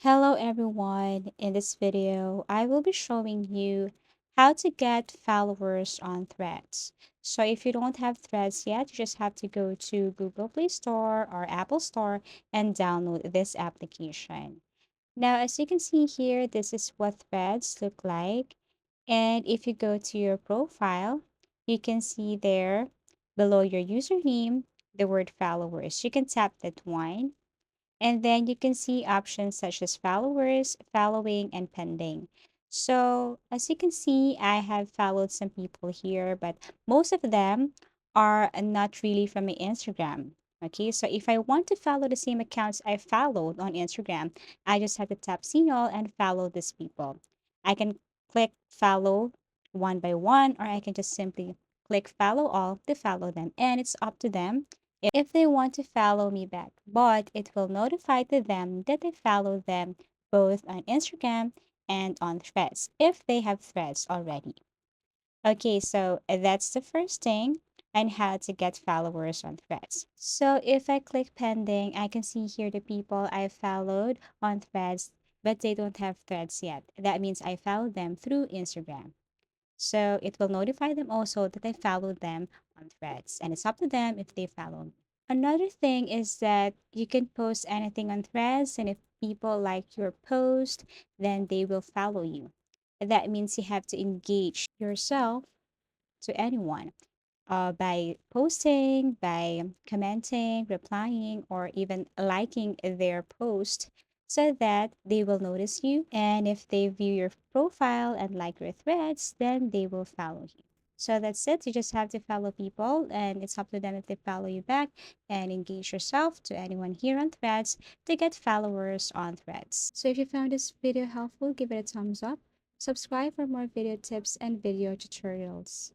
Hello everyone. In this video, I will be showing you how to get followers on Threads. So if you don't have Threads yet, you just have to go to Google Play Store or Apple Store and download this application. Now, as you can see here, this is what Threads look like. And if you go to your profile, you can see there below your username, the word followers. You can tap that one and then you can see options such as followers, following, and pending. So as you can see, I have followed some people here, but most of them are not really from my Instagram. Okay, so if I want to follow the same accounts I followed on Instagram, I just have to tap see all and follow these people. I can click follow one by one, or I can just simply click follow all to follow them, and it's up to them if they want to follow me back, but it will notify to them that I follow them both on Instagram and on Threads if they have Threads already. Okay, so that's the first thing and how to get followers on Threads. So if I click pending, I can see here the people I followed on Threads, but they don't have Threads yet. That means I followed them through Instagram. So it will notify them also that I followed them on Threads, and it's up to them if they follow me. Another thing is that you can post anything on Threads, and if people like your post, then they will follow you. That means you have to engage yourself to anyone by posting, by commenting, replying, or even liking their post so that they will notice you. And if they view your profile and like your threads, then they will follow you. So that's it. You just have to follow people, and it's up to them if they follow you back and engage yourself to anyone here on Threads to get followers on Threads. So if you found this video helpful, give it a thumbs up. Subscribe for more video tips and video tutorials.